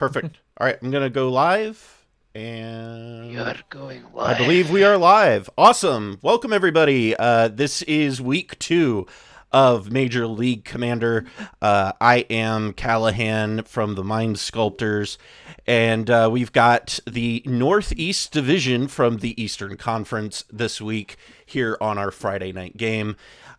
Perfect. All right, I'm going to go live, and You're going live. I believe we are live. Awesome. Welcome, everybody. This is week 2 of Major League Commander. I am Callahan from the Mind Sculptors, and we've got the Northeast Division from the Eastern Conference this week here on our Friday night game.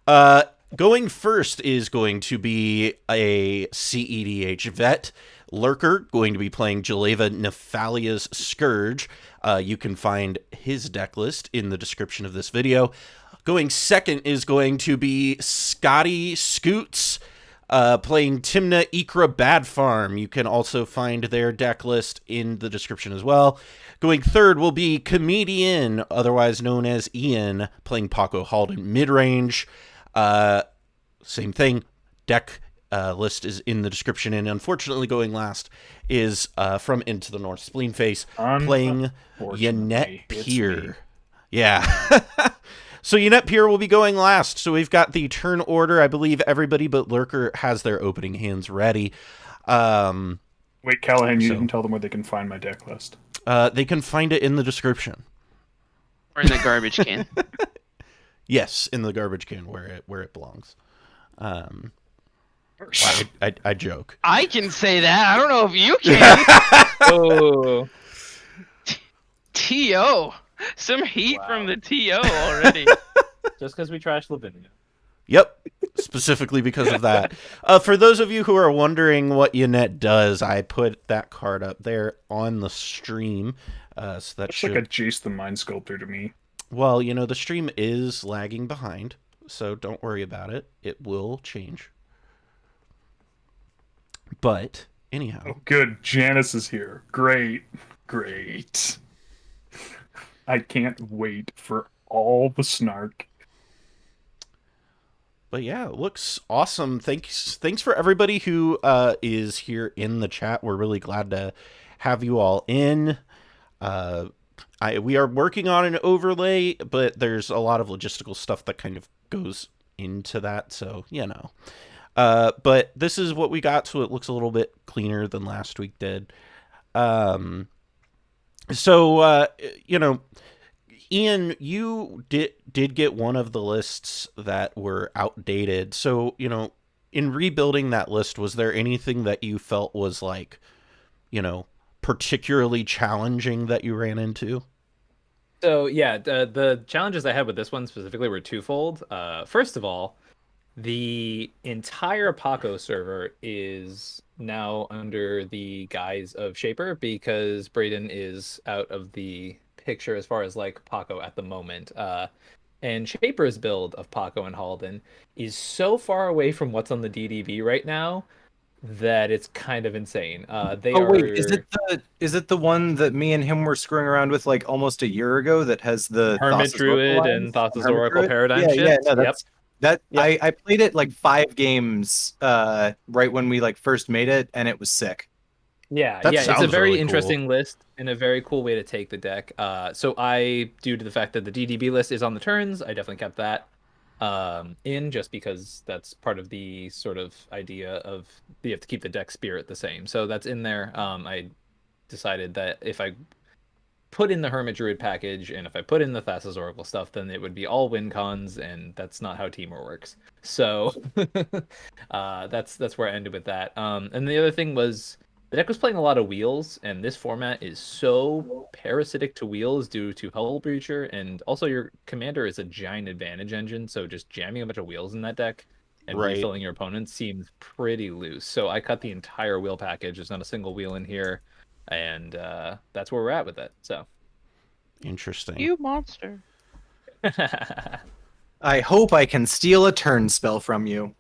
Going first is going to be a CEDH vet. Lurker, going to be playing JELEVA Nephalia's Scourge. You can find his deck list in the description of this video. Going second is going to be Scotty Scoots, playing Timna Ikra Bad Farm. You can also find their deck list in the description as well. Going third will be Comedian, otherwise known as Ian, playing PAKO Halden Midrange. Same thing, deck list is in the description, and unfortunately going last is from Into the North Spleenface, playing YENNETT Pier. Yeah. So YENNETT Pier will be going last. So we've got the turn order. I believe everybody but Lurker has their opening hands ready. Wait, Callahan, you didn't tell them where they can find my deck list. They can find it in the description. Or in the garbage can. Yes, in the garbage can where it belongs. I joke. I can say that. I don't know if you can. Oh. TO. Some heat from the TO already. Just because we trashed Lavinia. Yep, specifically because of that. For those of you who are wondering what YENNETT does, I put that card up there on the stream. So that should... like a Jace the Mind Sculptor to me. Well, you know, the stream is lagging behind, so don't worry about it. It will change. But, anyhow. Oh, good. Janice is here. Great. Great. I can't wait for all the snark. But yeah, it looks awesome. Thanks for everybody who is here in the chat. We're really glad to have you all in. We are working on an overlay, but there's a lot of logistical stuff that kind of goes into that, so, you know. But this is what we got, so it looks a little bit cleaner than last week did. You know, Ian, you did get one of the lists that were outdated. So, you know, in rebuilding that list, was there anything that you felt was like, you know, particularly challenging that you ran into? So yeah, the challenges I had with this one specifically were twofold. First of all, the entire PAKO server is now under the guise of Shaper because Braden is out of the picture as far as like PAKO at the moment. And Shaper's build of PAKO and Halden is so far away from what's on the DDB right now that it's kind of insane. Wait, is it the one that me and him were screwing around with like almost a year ago that has the Hermit Thassa's Druid Oracle and lines? Thassa's Hermit Oracle Druid? Paradigm Yeah, shit? yeah, no, Yep. I played it like 5 games right when we like first made it, and it was sick. Yeah, That it's a sounds very really interesting list and a very cool way to take the deck. So due to the fact that the DDB list is on the turns, I definitely kept that in just because that's part of the sort of idea of you have to keep the deck spirit the same. So that's in there. I decided that if I put in the Hermit Druid package and if I put in the Thassa's Oracle stuff, then it would be all win cons, and that's not how Teamor works. So that's where I ended with that. And the other thing was the deck was playing a lot of wheels, and this format is so parasitic to wheels due to Hull Breacher, and also your commander is a giant advantage engine, so just jamming a bunch of wheels in that deck and refilling your opponent seems pretty loose. So I cut the entire wheel package. There's not a single wheel in here, and that's where we're at with it. So Interesting. You monster. I hope I can steal a turn spell from you.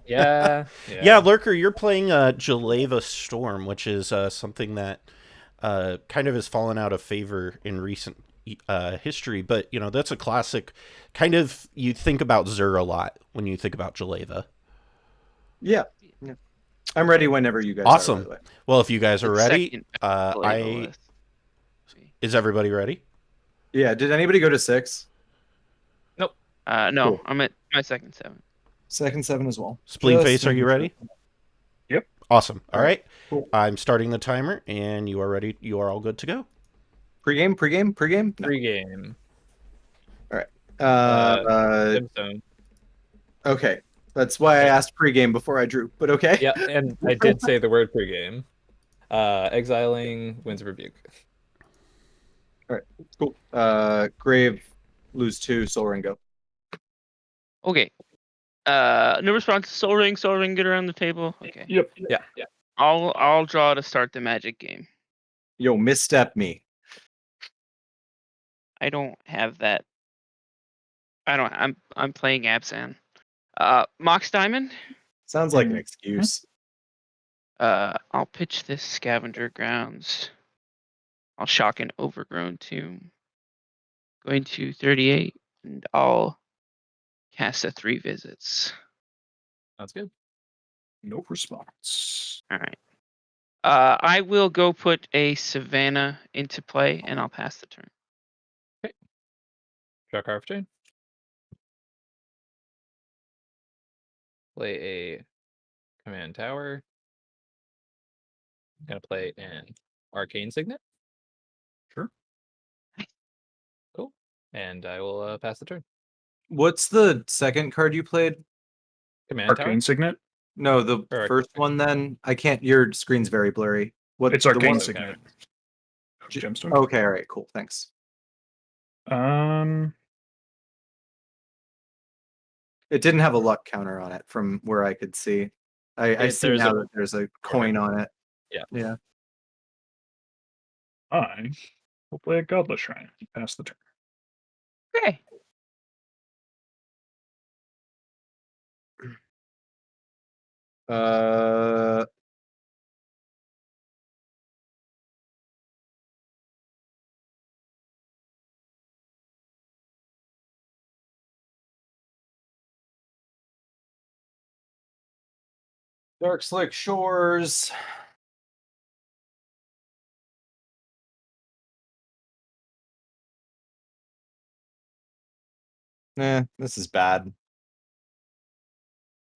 Yeah. Yeah, Lurker, you're playing JELEVA Storm, which is something that kind of has fallen out of favor in recent history. But, you know, that's a classic. Kind of, you think about Zur a lot when you think about JELEVA. Yeah. I'm ready whenever you guys awesome. are. Awesome. Well, if you guys are ready, Second is everybody ready? Yeah, did anybody go to 6? Nope. No, Cool. I'm at my second 7. Second 7 as well. Spleenface, are you ready? Yep. Awesome. All right. Cool. I'm starting the timer, and you are ready. You are all good to go. Pre-game? No. Pre-game. Uh, okay. That's why I asked pre-game before I drew, but okay. Yeah, and I did say the word pre-game. Exiling Winds of Rebuke. Cool. Grave, lose 2, Soul Ring, go. Okay. No response. Soul Ring, get around the table. Okay. Yep. Yeah. I'll draw to start the Magic game. Yo, misstep me. I don't have that. I'm playing Absan. Mox Diamond. Sounds like an excuse. I'll pitch this Scavenger Grounds. I'll shock an Overgrown Tomb. Going to 38, and I'll cast a 3 visits. Sounds good. No response. All right. I will go put a Savannah into play, and I'll pass the turn. Draw card for turn. Play a command tower. Gonna play an arcane signet. Sure. Cool. And I will pass the turn. What's the second card you played? Command Arcane tower. Signet. No, the Or first one then. I can't, your screen's very blurry. What It's the Arcane one- Signet. Gemstone. Okay, all right, cool, thanks. It didn't have a luck counter on it from where I could see. I see there's now a that there's a coin on it. Yeah. I will play a Godless Shrine. Pass the turn. Okay. Uh, Dark Slick Shores. Nah, this is bad.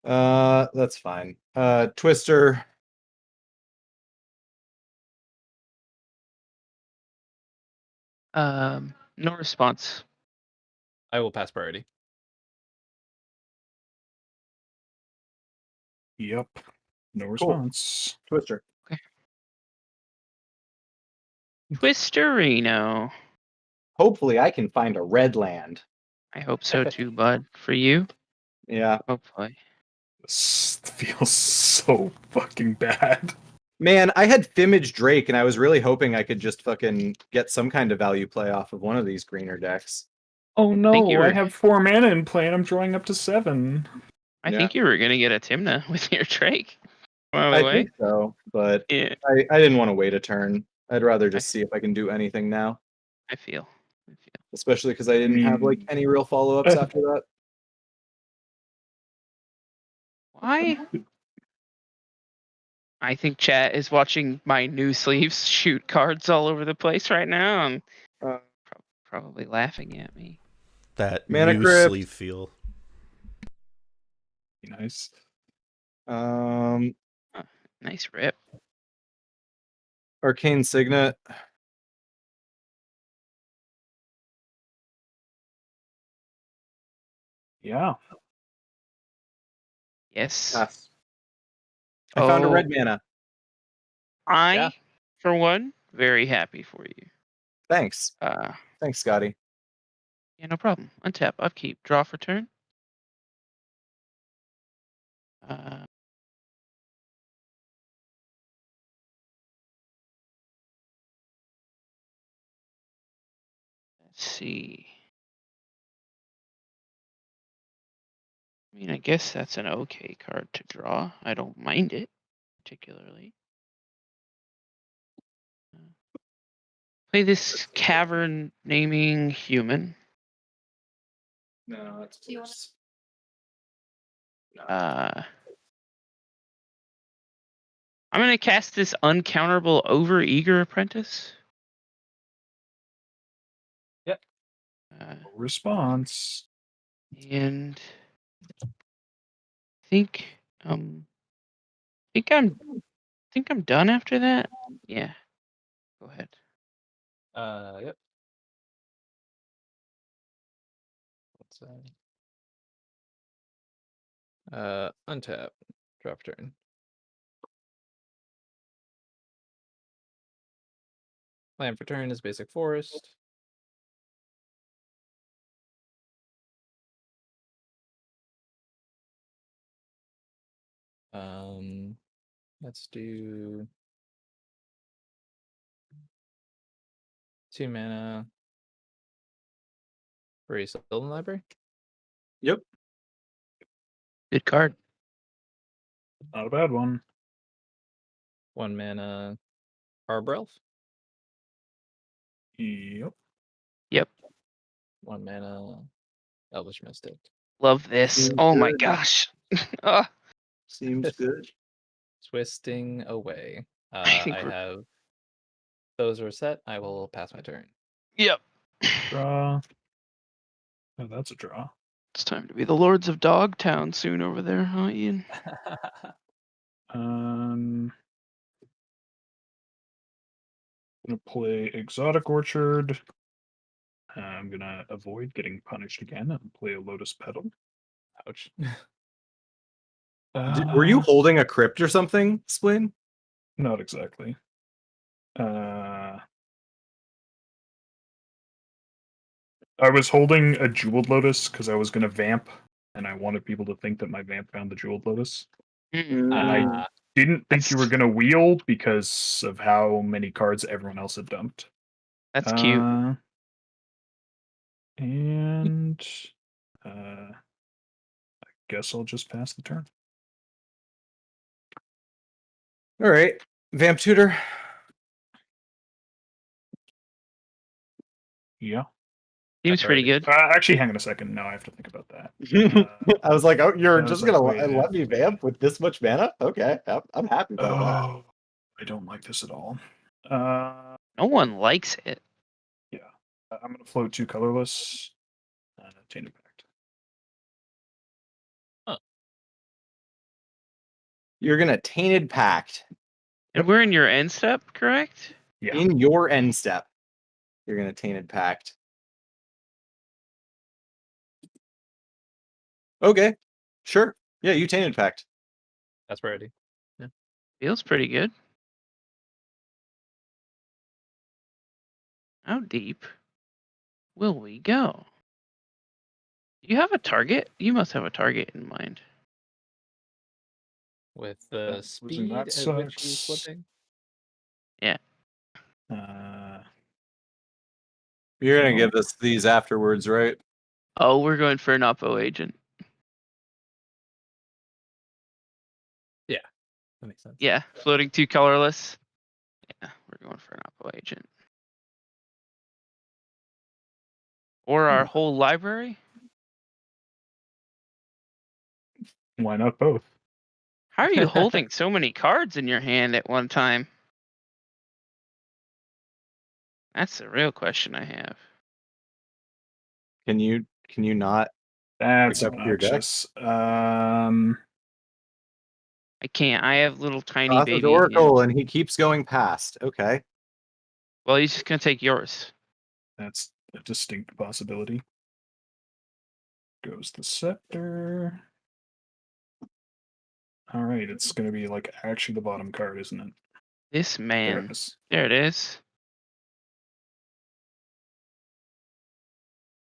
That's fine. Twister. No response. I will pass priority. Yep. No response. Twister. Twisterino. Hopefully I can find a red land. I hope so too, bud. For you, Yeah. hopefully. This feels so fucking bad. Man, I had Fimage Drake and I was really hoping I could just fucking get some kind of value play off of one of these greener decks. Oh no, Think you were- I have 4 mana in play and I'm drawing up to 7. I Yeah. think you were gonna get a Timna with your Drake. By the I way, think so, but yeah, I didn't want to wait a turn. I'd rather just see if I can do anything now. I feel. Especially because I didn't have like any real follow-ups after that. Why? I think chat is watching my new sleeves shoot cards all over the place right now. And probably laughing at me. That Mana new Crypt. sleeve feel. Nice. Nice rip. Arcane Signet. Yeah. Yes. Pass. I found a Oh. red mana. I, for one, very happy for you. Thanks. Thanks, Scotty. Yeah, no problem. Untap, upkeep, draw for turn. Let's see. I mean, I guess that's an okay card to draw. I don't mind it particularly. Play this Cavern Naming Human. No, that's worse. I'm gonna cast this uncounterable Overeager Apprentice. Yep. No response. And I think think I'm done after that. Yeah. Go ahead. Yep. What's that? Untap. Drop turn. Land for turn is basic forest. Let's do 2 mana for a Sylvan Library. Yep. Good card. Not a bad one. 1 mana Harbor Elf. Yep. Yep. 1 mana Elvish Mystic. Love this. Seems Oh my good. gosh. Ah, Seems good. Twisting away. I think I we're- have those are set. I will pass my turn. Yep. Draw. Oh, that's a draw. It's time to be the Lords of Dogtown soon over there, huh, Ian? I'm gonna play Exotic Orchard. I'm gonna avoid getting punished again and play a Lotus Petal. Ouch. Were you Uh, holding a crypt or something, Splin? Not exactly. I was holding a Jeweled Lotus because I was gonna vamp, and I wanted people to think that my vamp found the Jeweled Lotus. Mm. I didn't think you were gonna wheel because of how many cards everyone else had dumped. That's cute. And I guess I'll just pass the turn. All right. Vamp Tutor. Yeah. Seems pretty good. Actually, hang on a second. No, I have to think about that. I was like, oh, you're I was just like, gonna wait, let me vamp with this much mana? Okay, I'm happy about that. Oh, I don't like this at all. No one likes it. Yeah. I'm gonna float 2 colorless. Tainted Pact. You're gonna Tainted Pact And we're in your end step, correct? Yeah. in your end step. You're gonna Tainted Pact. Okay, sure. Yeah, you Tainted Pact. That's ready. Feels pretty good. How deep will we go? You have a target? You must have a target in mind. With the Losing speed that at which he's sucks. flipping. You're gonna No. give us these afterwards, right? Oh, we're going for an Oppo agent. That makes sense. Yeah, floating 2 colorless. Yeah, we're going for an Oppo agent. Or our whole library? Why not both? How are you holding so many cards in your hand at one time? That's the real question I have. Can you not? That's Pick up your deck. obnoxious. I can't. I have little tiny Off baby his hands. Oracle, and he keeps going past. Okay. Well, he's just gonna take yours. That's a distinct possibility. Goes the Scepter. All right, it's gonna be like actually the bottom card, isn't it? This There man. it is. There it is.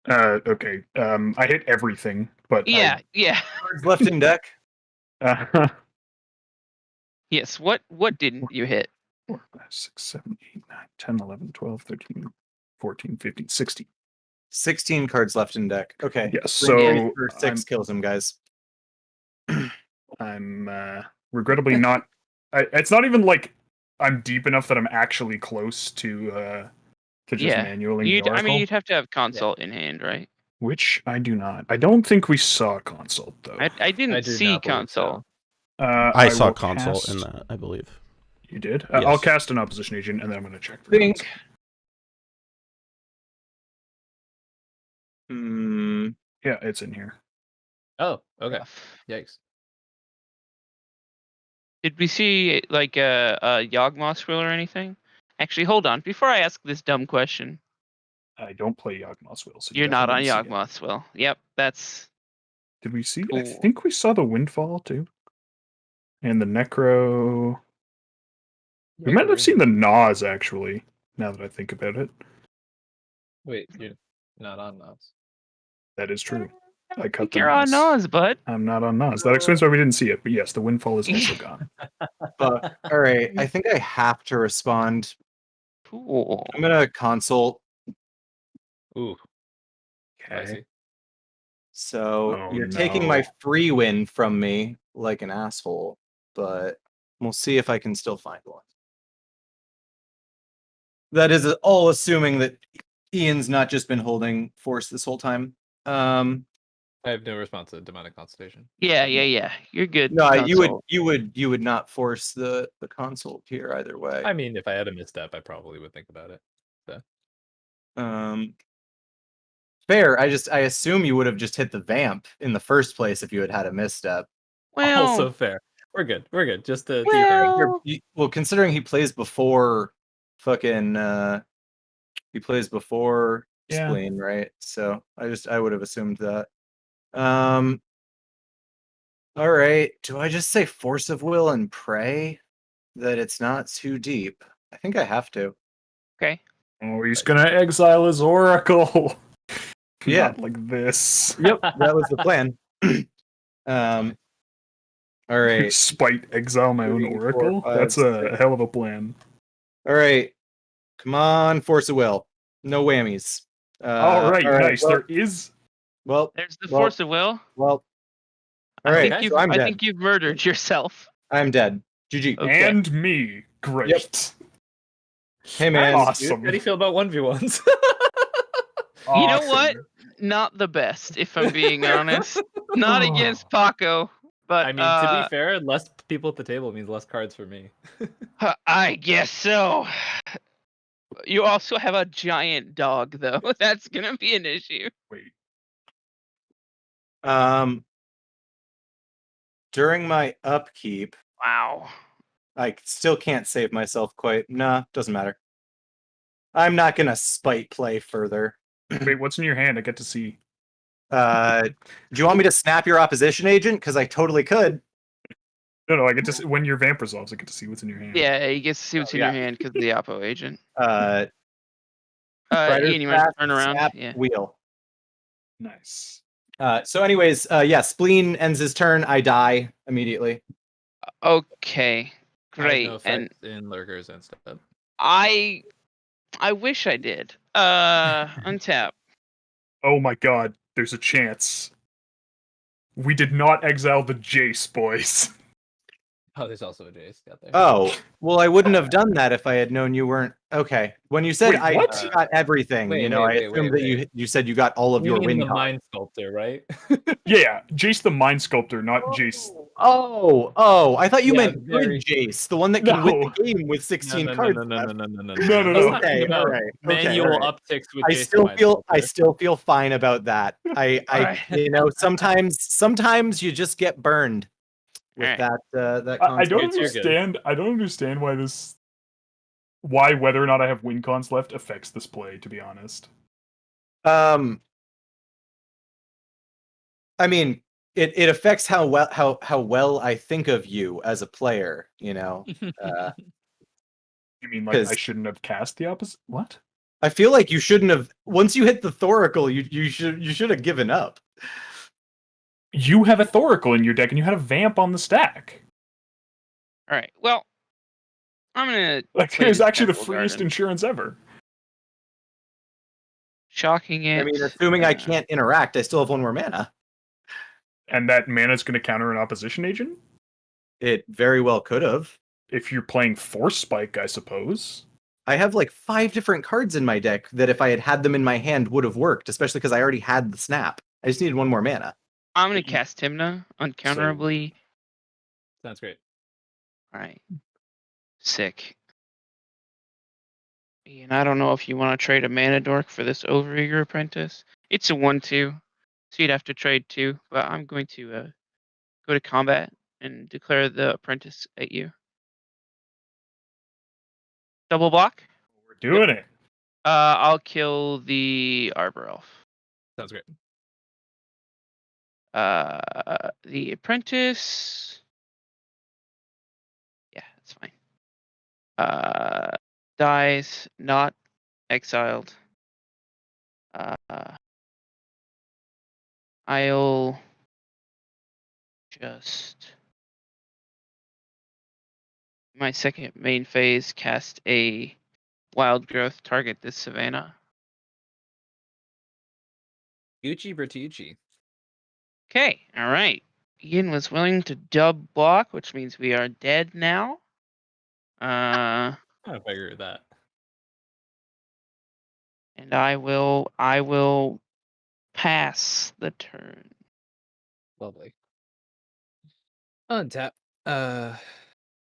Okay. I hit everything, but Yeah, yeah. Cards left in deck. Yes. What didn't you hit? 4, 5, 6, 7, 8, 9, 10, 11, 12, 13, 14, 15, 16. 16 cards left in deck. Okay. Yes, Spring so for 6 kills him, guys. I'm regrettably not. It's not even like I'm deep enough that I'm actually close to just Yeah. manualing the I mean, Oracle, you'd have to have consult in hand, right? which I do not. I don't think we saw consult though. I didn't I do see not believe consult. so. I saw will consult in cast- that, I believe. You did? Yes. I'll cast an opposition agent and then I'm going to check for Think. consult. Yeah, it's in here. Oh, okay. Rough. Yikes. Did we see like a Yawgmoth Will or anything? Actually, hold on. Before I ask this dumb question, I don't play Yawgmoth Will, so you you're not on definitely didn't see it. Yawgmoth Will. Yep, that's Did we see? I cool. think we saw the Windfall too, and the Necro. We might have seen the Nas actually. Now that I think about it, Wait, you're not on Nas. that is true. I I cut think the you're on Nas. Nas, bud. I'm not on Nas. That explains why we didn't see it. But yes, the Windfall is also gone. All right, I think I have to respond. Cool. I'm gonna consult. Ooh, Okay. spicy. So Oh, you're taking my no. free win from me like an asshole, but we'll see if I can still find one. That is all assuming that Ian's not just been holding force this whole time. I have no response to demonic consultation. Yeah. You're good. No, console. you would not force the consult here either way. I mean, if I had a misstep, I probably would think about it. Fair. I assume you would have just hit the vamp in the first place if you had had a misstep. Well, Also fair. We're good. We're good. Just to well, Well, considering he plays before fucking he plays before Yeah. spleen, right? So I would have assumed that. All right. Do I just say force of will and pray that it's not too deep? I think I have to. okay. Oh, he's gonna exile his Oracle. Yeah. Not like this. Yep, that was the plan. All right. Spite exile my own 3, 4, Oracle. 5, That's a 6. hell of a plan. All right. Come on, force of will. No whammies. All right, nice. Well, There is. well, There's the well, force of will. well. I All right, think so I'm I dead. think you've murdered yourself. I'm dead. GG. Okay. And me. Great. Hey man. Awesome. How do you feel about 1v1s? You know what? Awesome. Not the best, if I'm being honest. Not against PAKO, but I mean, to be fair, less people at the table means less cards for me. I guess so. You also have a giant dog, though. That's gonna be an issue. Wait. During my upkeep, Wow. I still can't save myself quite. Nah, doesn't matter. I'm not gonna spite play further. Wait, what's in your hand? I get to see. Do you want me to snap your opposition agent? Because I totally could. No, I get to see, when your vamp resolves, I get to see what's in your hand. Yeah, you get to see what's in your hand because of the Oppo agent. Spider Ian, you want to Fast turn around? Snap Yeah. Wheel. Nice. So anyways, yeah, spleen ends his turn. I die immediately. Okay. I have Great. no And effect in lurkers and stuff. I wish I did. Untap. Oh my god, there's a chance. We did not exile the Jace, boys. Oh, there's also a Jace got there. Oh, well, I wouldn't have done that if I had known you weren't. Okay. When you said Wait, I what? got everything, Wait, I wait, assumed wait. that you said you got all of You your mean win the con. Mind Sculptor, right? Yeah, Jace the Mind Sculptor, not Jace. Oh, I thought you Yeah, meant very- good Jace, the one that can win No. the game with 16 cards left. No. Let's talk Okay, about all right. manual all right. upticks with I Jace still the Mind feel I Sculptor. still feel fine about that. Alright. Sometimes you just get burned with Alright. that I don't It's your good. understand. I don't understand why whether or not I have win cons left affects this play. To be honest. I mean, it affects how well I think of you as a player. You mean like 'cause- I shouldn't have cast the opposite? What? I feel like you shouldn't have. Once you hit the Thoracle, you should have given up. You have a Thoracle in your deck, and you had a Vamp on the stack. All right. Well, I'm gonna Like, play it was this actually the Temple freest Garden. insurance ever. Shocking it. I mean, assuming I can't interact, I still have one more mana. And that mana's going to counter an opposition agent? It very well could have. If you're playing Force Spike, I suppose. I have like 5 different cards in my deck that if I had them in my hand would have worked, especially because I already had the snap. I just needed one more mana. I'm gonna cast Timna uncounterably. Sounds great. All right. Sick. And I don't know if you want to trade a mana dork for this Overeager Apprentice. It's a 1/2, so you'd have to trade 2. But I'm going to go to combat and declare the apprentice at you. Double block. We're doing it. I'll kill the Arbor Elf. Sounds great. The apprentice. Yeah, that's fine. Dies, not exiled. I'll just my second main phase cast a wild growth target this savannah. Gucci Bertucci. Okay, all right. Ian was willing to dub block, which means we are dead now. I figure that. And I will pass the turn. Lovely. Untap.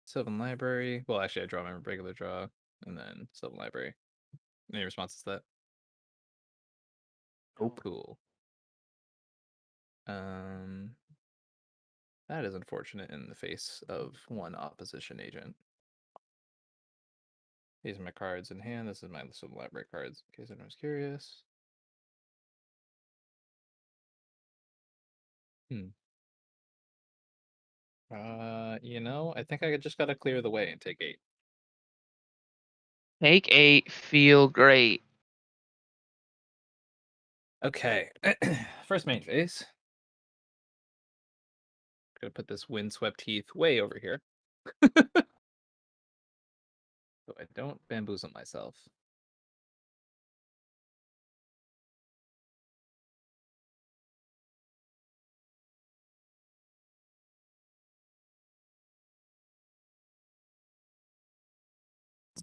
Sylvan Library. Well, actually, I draw my regular draw, and then Sylvan Library. Any responses to that? Oh, cool. That is unfortunate in the face of one opposition agent. These are my cards in hand. This is my list of library cards, in case anyone's curious. I think I just gotta clear the way and take 8. Take 8, feel great. Okay. First main phase. Gonna put this windswept heath way over here. So I don't bamboozle myself.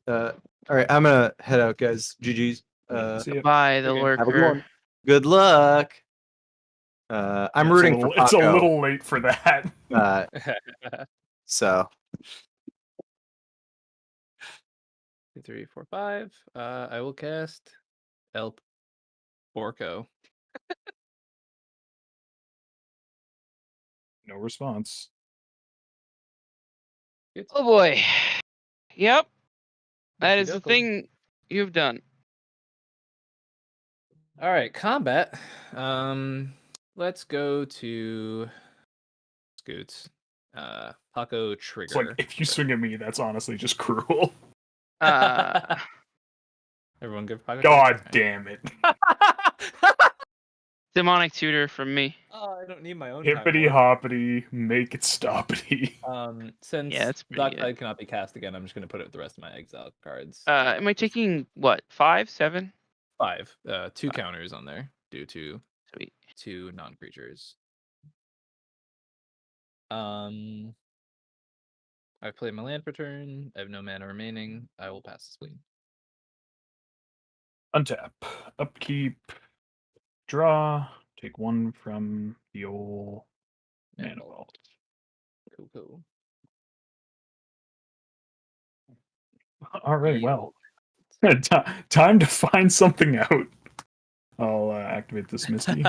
All right, I'm gonna head out, guys. GG's. See ya. Bye, the Okay, have a good lurker. one. Good luck. I'm rooting for It's a PAKO, little late for that. So 2, 3, 4, 5. I will cast El Porco. No response. Oh boy. Yep. That is the Okey-dokey. thing you've done. All right, combat. Let's go to Scoots. PAKO trigger. It's like, if you swing at me, that's honestly just cruel. Everyone good for PAKO? God Trigger? damn it. Demonic tutor from me. Oh, I don't need my own. Hippity hoppity, make it stoppity. Since Yeah, that's pretty Black good. Tide cannot be cast again, I'm just gonna put it with the rest of my exile cards. Am I taking what? 5, 7? 5. 2 counters on there due to Sweet. 2 non-creatures. I've played my land for turn. I have no mana remaining. I will pass the spleen. Untap. Upkeep. Draw. Take 1 from the old mana vault. Cool. All right, well. Time to find something out. I'll activate this Misty.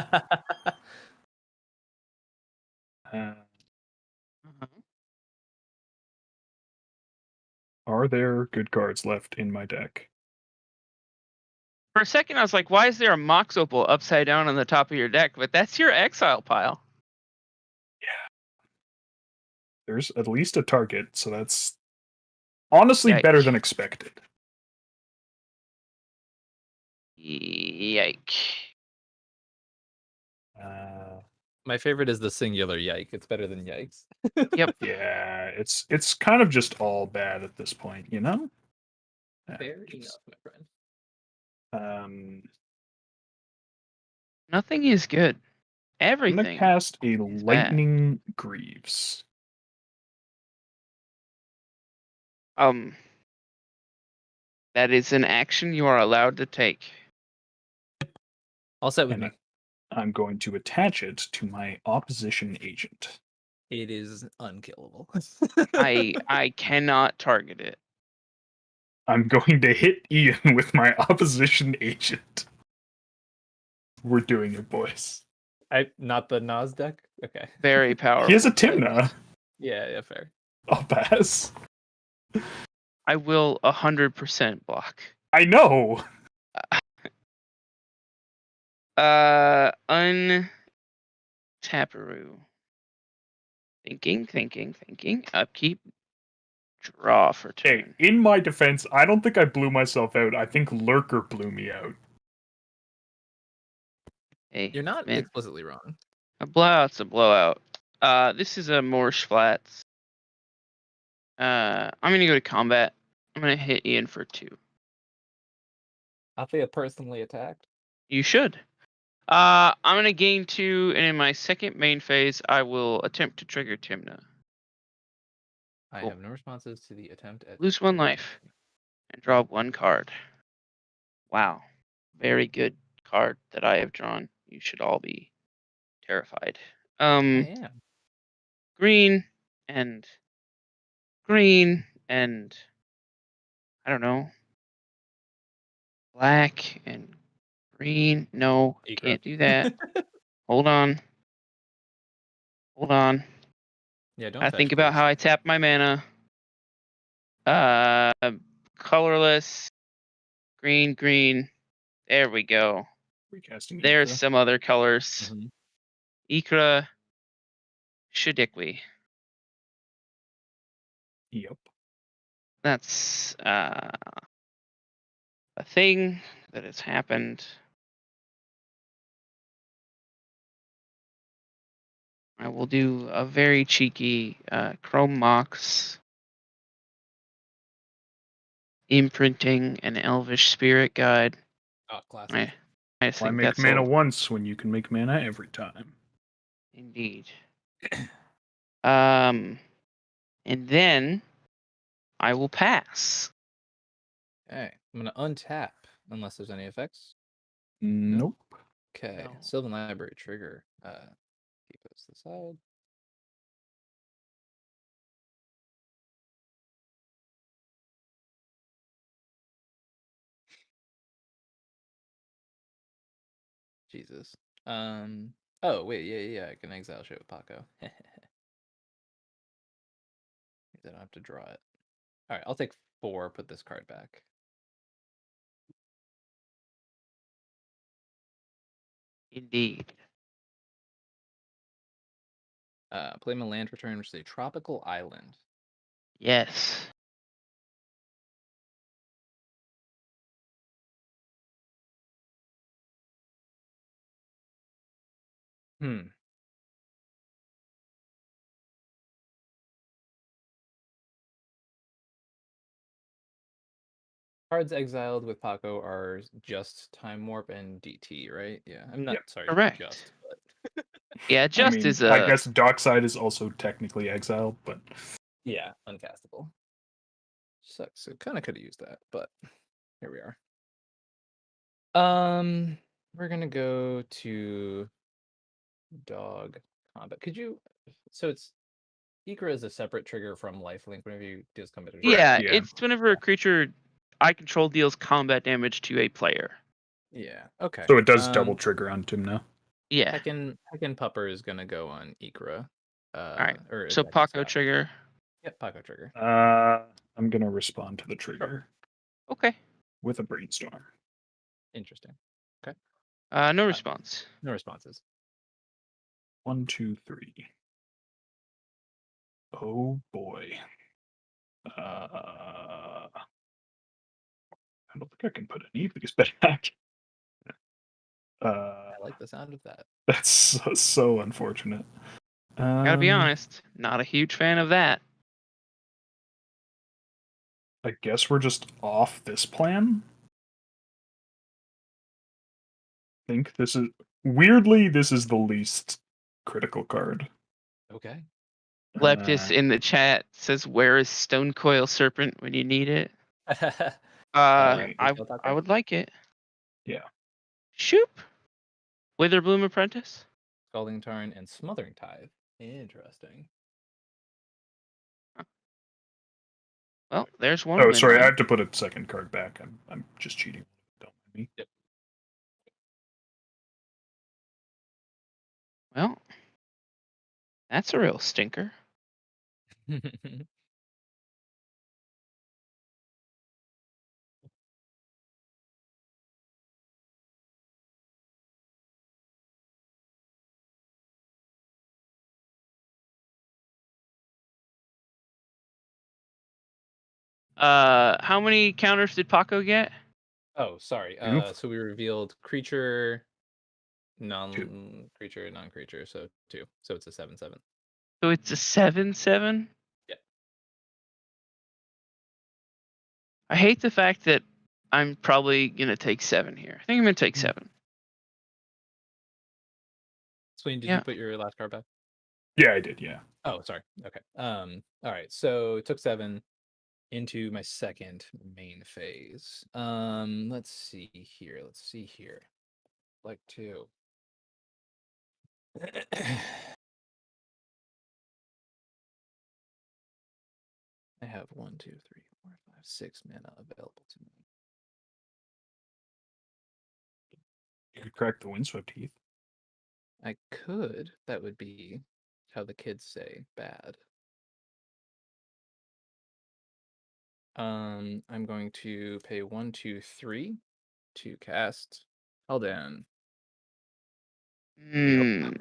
Are there good cards left in my deck? For a second, I was like, why is there a Mox Opal upside down on the top of your deck? But that's your exile pile. There's at least a target, so that's honestly better than expected. Yike. My favorite is the singular yike. It's better than yikes. Yep. Yeah, it's kind of just all bad at this point, you know? Fair enough, my friend. Nothing is good. I'm Everything. gonna cast a bad. Lightning Greaves. That is an action you are allowed to take. All set with And me. I'm going to attach it to my opposition agent. It is unkillable. I cannot target it. I'm going to hit Ian with my opposition agent. We're doing it, boys. Not the Nas deck? Okay. Very powerful. He has a Timna. Yeah, fair. I'll pass. I will 100% block. I know. Untapperoo. Thinking. Upkeep. Draw for Hey, turn. in my defense, I don't think I blew myself out. I think Lurker blew me out. Hey, You're not man. explicitly wrong. A blowout's a blowout. This is a Morse Flats. I'm gonna go to combat. I'm gonna hit Ian for 2. Althea personally attacked. You should. I'm gonna gain 2, and in my second main phase, I will attempt to trigger Timna. I Cool. have no responses to the attempt at Lose 1 life and draw 1 card. Wow. Very good card that I have drawn. You should all be terrified. I am. Green and I don't know. Black and green. No, Ikra. can't do that. Hold on. Yeah, don't I touch, think about please. how I tap my mana. Colorless. Green. There we go. Recasting. There's Ikra. some other colors. Mhm. Ikra. Shadikwi. Yep. That's a thing that has happened. I will do a very cheeky Chrome Mox imprinting an Elvish Spirit Guide. Oh, classic. I just Why think make that's mana a, once when you can make mana every time? indeed. And then I will pass. Okay, I'm gonna untap unless there's any effects. Nope. Okay, No. Sylvan Library trigger. Keep this to the side. Jesus. Oh wait, yeah. I can exile shit with PAKO. I don't have to draw it. All right, I'll take 4. Put this card back. Indeed. Play my land return, which is a tropical island. Yes. Cards exiled with PAKO are just Time Warp and DT, right? Yeah, I'm not Yep. sorry, Correct. just, but Yeah, just I mean, is I guess Dockside is also technically exiled, but yeah, uncastable. Sucks. So kind of could have used that, but here we are. We're gonna go to dog combat. Could you? So it's Ikra is a separate trigger from Lifelink whenever you deal combat. yeah, yeah. it's whenever a creature I control deals combat damage to a player. Yeah. Okay. So it does double trigger on Tim now. Yeah. Heckin Pupper is gonna go on Ikra. Alright, Or so attack PAKO Scavenger. trigger. Yep, PAKO trigger. I'm gonna respond to the trigger Okay. with a brainstorm. Interesting. No response. No responses. 1, 2, 3. Oh boy. I don't think I can put any of these back. I like the sound of that. That's so unfortunate. Gotta be honest, not a huge fan of that. I guess we're just off this plan. I think this is weirdly this is the least critical card. Okay. Leptis in the chat says, "Where is Stone Coil Serpent when you need it?" Wait. I would like it. Yeah. Shoop. Witherbloom Apprentice. Scalding Tarn and Smothering Tithe. Interesting. Well, there's one. Oh, win sorry, I line. have to put a second card back. I'm just cheating. Don't mind me. Yep. Well, that's a real stinker. How many counters did PAKO get? Oh, sorry. Two. So we revealed creature, non-creature, non-creature. So 2. So it's a 7/7. So it's a 7/7. Yeah. I hate the fact that I'm probably gonna take 7 here. I think I'm gonna take 7. Swain, did Yeah. you put your last card back? Yeah, I did. Yeah. Oh, sorry. Okay. All right. So it took 7 into my second main phase. Let's see here. Like 2. I have 1, 2, 3, 4, 5, 6 mana available to me. You could crack the Windswept Heath. I could. That would be how the kids say bad. I'm going to pay 1, 2, 3 to cast Haldan. No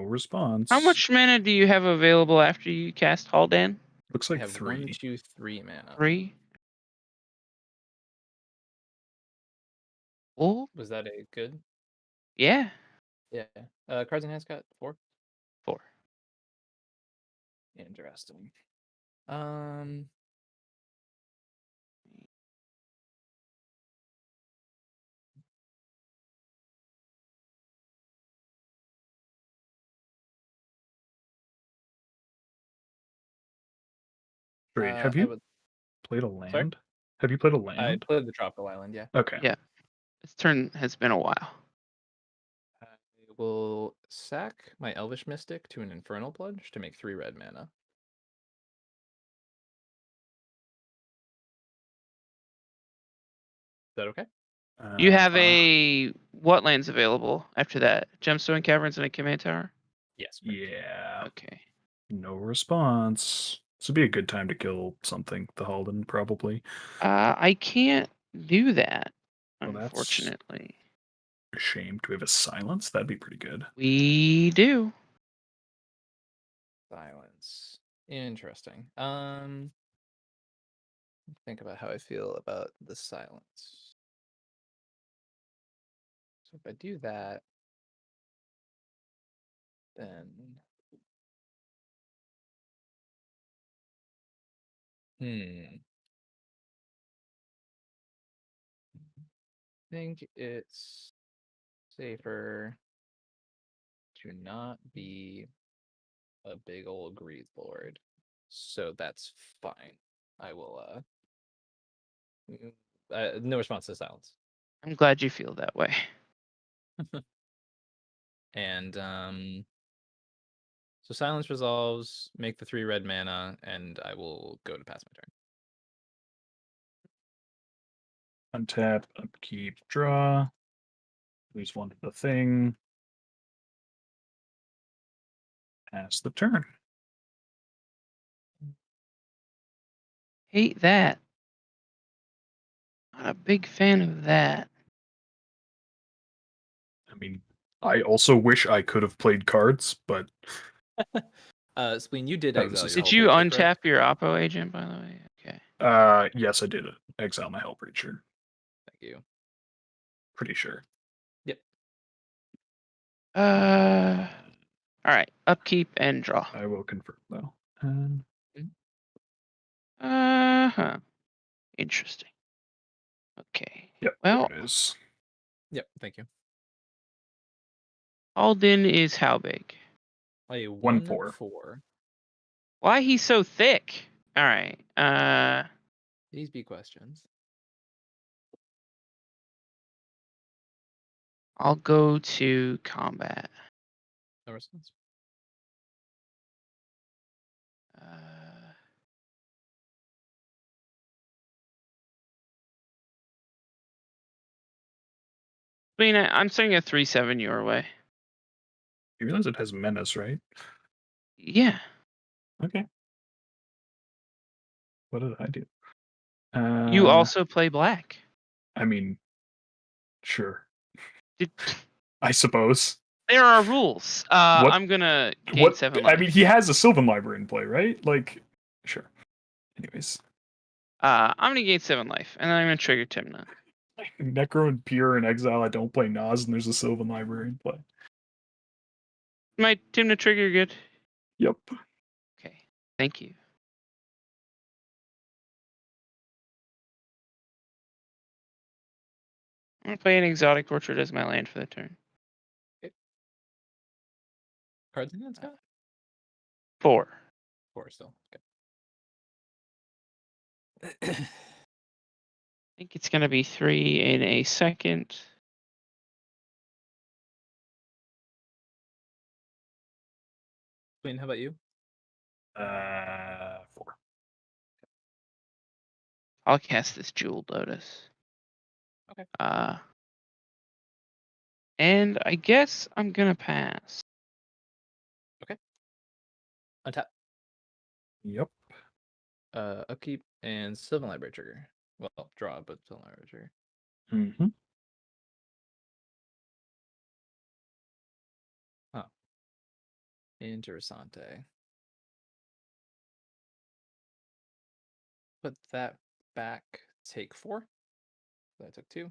response. How much mana do you have available after you cast Haldan? Looks I like have 3. 1, 2, 3 mana. 3. Oh, Was that a good? yeah. Yeah. Cards in hand's got 4. 4. Interesting. Wait, have I you would. played a land? Have you played a land? I played the Tropical Island. Yeah. Okay. Yeah. This turn has been a while. I will sack my Elvish Mystic to an Infernal Pledge to make 3 red mana. Is that okay? You have a what lands available after that? Gemstone Caverns and a Command Tower? Yes. Correct. Yeah. Okay. No response. This would be a good time to kill something. The Haldan, probably. I can't do that, Well, that's- unfortunately. A shame. Do we have a silence? That'd be pretty good. We do. Silence. Interesting. Think about how I feel about the silence. So if I do that, then I think it's safer to not be a big old greed lord. So that's fine. I will no response to silence. I'm glad you feel that way. And so silence resolves, make the 3 red mana, and I will go to pass my turn. Untap, upkeep, draw. Lose 1 to the thing. Pass the turn. Hate that. Not a big fan of that. I mean, I also wish I could have played cards, but Spleen, you did Oh, exile this is- your Did you Hull Breacher, correct? untap your Oppo agent, by the way? Okay. yes, I did exile my Hellbreacher. Thank you. Pretty sure. Yep. All right. Upkeep and draw. I will confirm though. Uh-huh. Interesting. Okay. Yep. Well, there it is. Yep. Thank you. Alden is how big? A 1/4. 1/4. Why he's so thick? All right. These be questions. I'll go to combat. No response. I mean, I'm sending a 3/7 your way. You realize it has menace, right? Yeah. Okay. What did I do? You also play black. I mean, sure. Did, I suppose. there are rules. What- I'm gonna gain What? 7 I life. mean, he has a Sylvan Library in play, right? Like, sure. Anyways, I'm gonna gain 7 life, and then I'm gonna trigger Timna. Necro and Pure and Exile. I don't play Nas, and there's a Sylvan Library in play. My Timna trigger good? Yep. Okay, thank you. I'm gonna play an Exotic Orchard as my land for the turn. Cards in hand, Scott? 4. 4 still. Okay. I think it's gonna be 3 in a second. Wayne, how about you? 4. I'll cast this Jeweled Lotus. Okay. And I guess I'm gonna pass. Untap. Yep. Upkeep and Sylvan Library trigger. Well, draw, but Sylvan Library trigger. Mm-hmm. Interessante. Put that back. Take 4. So I took 2.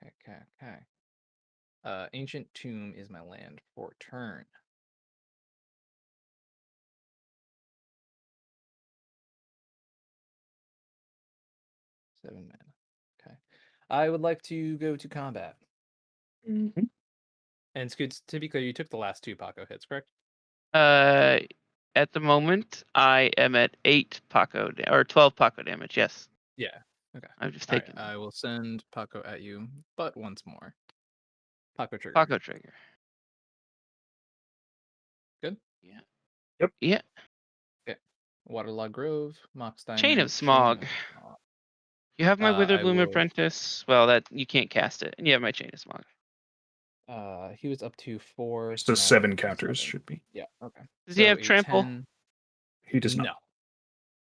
Okay. Ancient Tomb is my land for turn. Seven mana. Okay. I would like to go to combat. Mm-hmm. And Scoots, to be clear, you took the last 2 Paco hits, correct? At the moment, I am at 8 Paco or 12 Paco damage. Yes, Yeah. Okay. I've just All right, taken I will send Paco at you, but once more. Paco trigger. Paco trigger. Good? Yeah. Yep. Yeah. Waterlog Grove, Mox Diamond. Chain of Smog. You have my I Witherbloom will- Apprentice. Well, that you can't cast it, and you have my Chain of Smog. He was up to 4. So now 7 I'm up to counters 7. should be. Yeah, okay. Does he have a Trample? 10 He does not. No.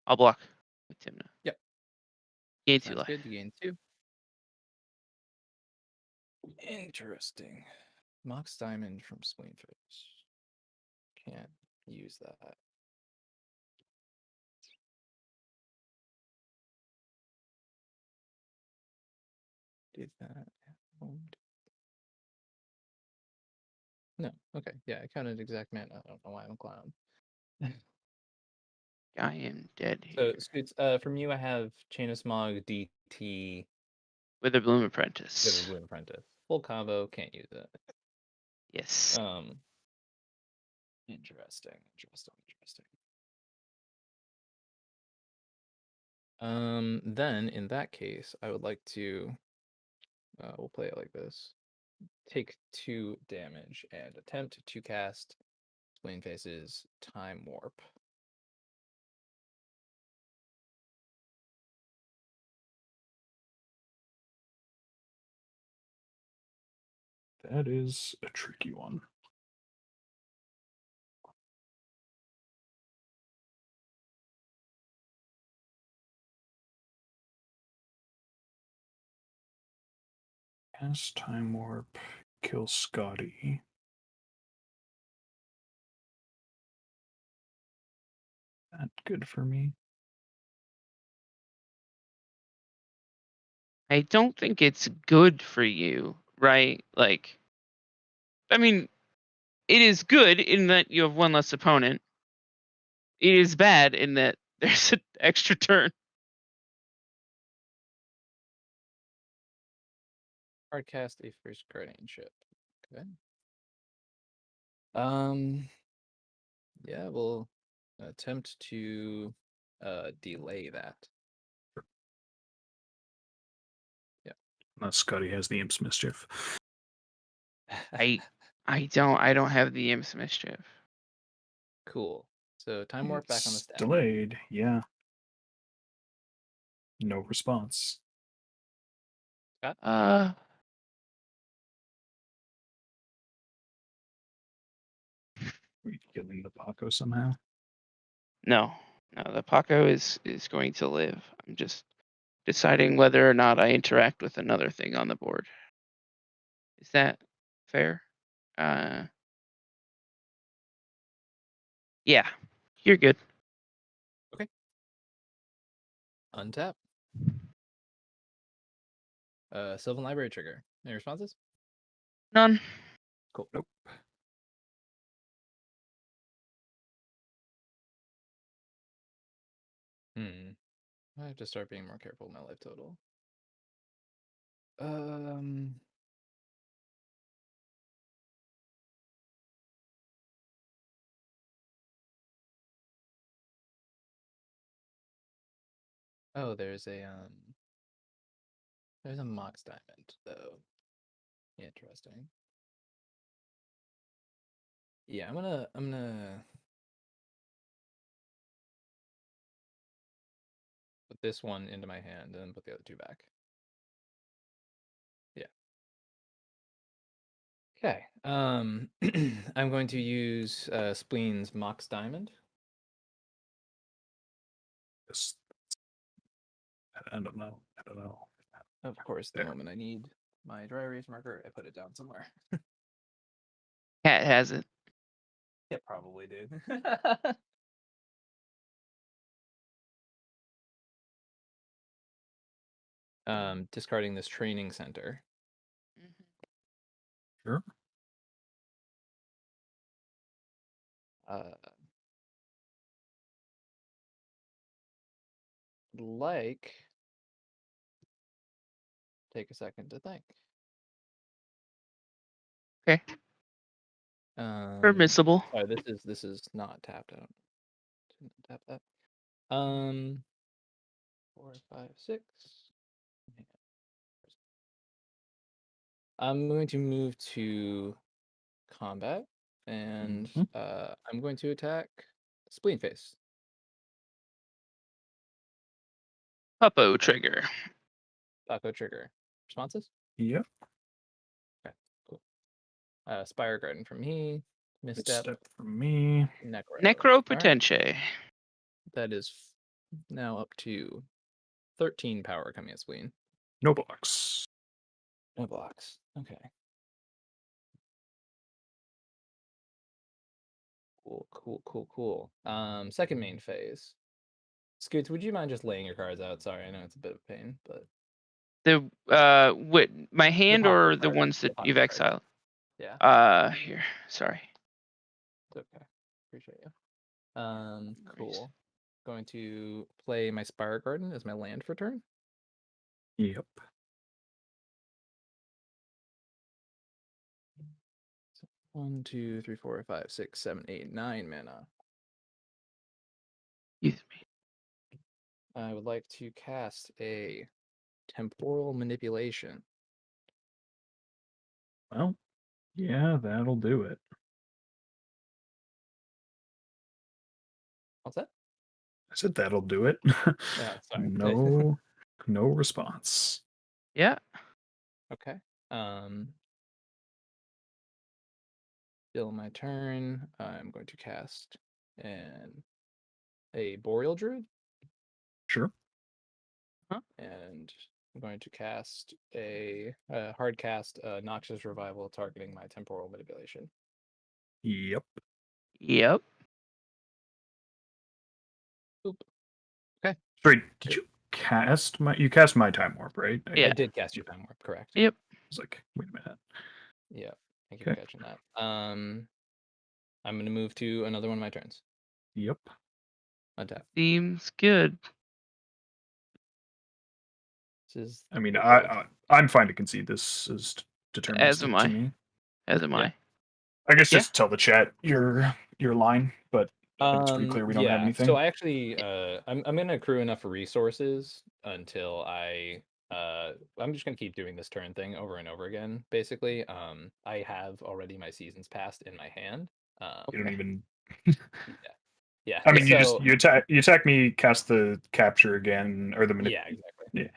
I'll block with Timna. Yep. Gain 2 Sounds life. good. You gain 2. Interesting. Mox Diamond from Spleenfish. Can't use that. Did that. No. Okay. Yeah, I counted exact mana. I don't know why I'm a clown. I am dead So, here. Scoots, from you, I have Chain of Smog, DT, Witherbloom Apprentice. Witherbloom Apprentice. Full combo, can't use it. Yes. Interesting. Then in that case, I would like to, we'll play it like this. Take 2 damage and attempt to cast Spleen Face's Time Warp. That is a tricky one. Cast Time Warp, kill Scotty. Not good for me. I don't think it's good for you, right? Like, I mean, it is good in that you have 1 less opponent. It is bad in that there's an extra turn. Hard cast a first guardianship. Okay. Yeah, we'll attempt to delay that. Unless Scotty has the Imp's Mischief. I don't have the Imps Mischief. Cool. So Time Warp back on the It's stack. delayed, yeah. No response. Uh, We killing the PAKO somehow. No, the PAKO is going to live. I'm just deciding whether or not I interact with another thing on the board. Is that fair? Yeah, you're good. Untap. Sylvan Library trigger. Any responses? None. Cool. Nope. I have to start being more careful with my life total. Oh, there's a Mox Diamond though. Interesting. Yeah, I'm gonna put this one into my hand and then put the other two back. Yeah. Okay. I'm going to use Spleen's Mox Diamond. Just, I don't know. Of course, the There. moment I need my dry erase marker, I put it down somewhere. Cat has it. It probably did. Discarding this training center. Sure. Like, take a second to think. Okay. Permissible. Sorry, this is not tapped out. Didn't tap that. 4, 5, 6. I'm going to move to combat, and I'm going to attack Spleen Face. Puppo trigger. PAKO trigger. Responses? Yep. Okay, cool. Spire Garden from me. Misstep. Step from me. Necro Potentiae. That is now up to 13 power coming at Spleen. No blocks. No blocks. Okay. Cool. Second main phase. Scoots, would you mind just laying your cards out? Sorry, I know it's a bit of a pain, but What my hand or the ones that you've exiled? Yeah. Here. Sorry. It's okay. Appreciate you. Cool. Going to play my Spire Garden as my land for turn. Yep. So 1, 2, 3, 4, 5, 6, 7, 8, 9 mana. Excuse me. I would like to cast a Temporal Manipulation. Well, yeah, that'll do it. What's that? I said that'll do it. Yeah, sorry. No response. Yeah. Okay. Still my turn. I'm going to cast a Boreal Druid. Sure. And I'm going to cast a hard cast Noxious Revival targeting my Temporal Manipulation. Yep. Oop. Okay. Sorry, did you cast my Time Warp, right? Yeah. I did cast your Time Warp, correct. Yep. I was like, wait a minute. Yeah. Thank you for catching that. I'm going to move to another one of my turns. Yep. Untap. Seems good. This is. I mean, I'm fine to concede this is deterministic As am I. to me. As am I. I guess just tell the chat your line, but I think it's pretty clear we don't have Yeah, anything. so I actually I'm gonna accrue enough resources until I'm just gonna keep doing this turn thing over and over again, basically. I have already my Seasons Past in my hand. You don't even Yeah. I mean, so, you attack me, cast the capture again, or the yeah, exactly. Yeah.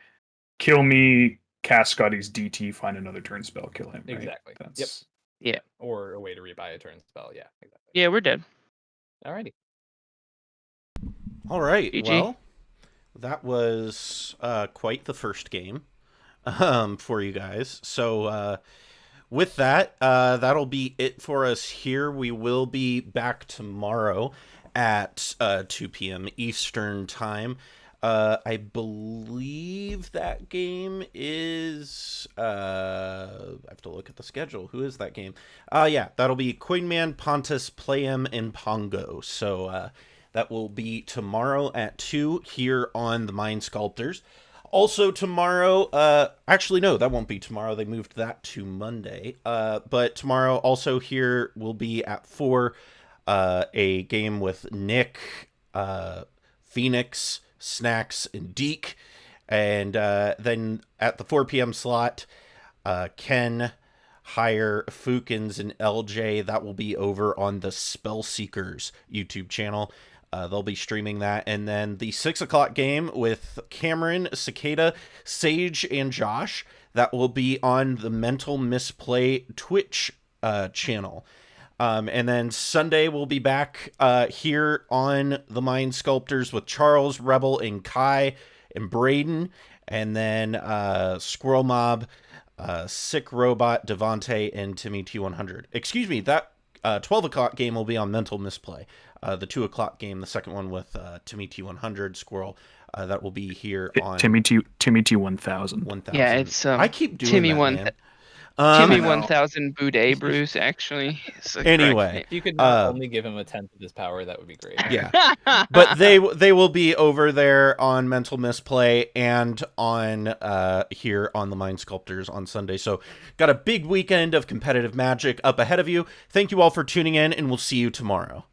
Kill me, cast Scotty's DT, find another turn spell, kill him. Right? Exactly. That's Yeah. Or a way to rebuy a turn spell. Yeah, exactly. Yeah, we're dead. Alrighty. All right. GG. Well, that was quite the first game for you guys. So with that, that'll be it for us here. We will be back tomorrow at 2 p.m. Eastern Time. I believe that game is... I have to look at the schedule. Who is that game? Yeah, that'll be Coinman, Pontus, Playem, and Pongo. So that will be tomorrow at 2 here on the Mind Sculptors. Also tomorrow, actually no, that won't be tomorrow. They moved that to Monday. But tomorrow also here will be at 4, a game with Nick, Phoenix, Snacks, and Deke. And then at the 4 p.m. slot, Ken, Hire, Fukins, and LJ. That will be over on the Spellseekers YouTube channel. They'll be streaming that. And then the 6 o'clock game with Cameron, Cicada, Sage, and Josh. That will be on the Mental Misplay Twitch channel. And then Sunday we'll be back here on the Mind Sculptors with Charles, Rebel, and Kai, and Braden. And then Squirrel Mob, Sick Robot, Devante, and Timmy T100. Excuse me, that 12 o'clock game will be on Mental Misplay. The 2 o'clock game, the second one with Timmy T100, Squirrel, that will be here on Timmy T 1000. 1000. Yeah, it's I keep doing Timmy that, one. man. Timmy I know. 1000 Boudet Bruce, actually. is the correct Anyway. name. If you could not only give him a tenth of his power, that would be great. Yeah. But they will be over there on Mental Misplay and on here on the Mind Sculptors on Sunday. So got a big weekend of competitive Magic up ahead of you. Thank you all for tuning in, and we'll see you tomorrow.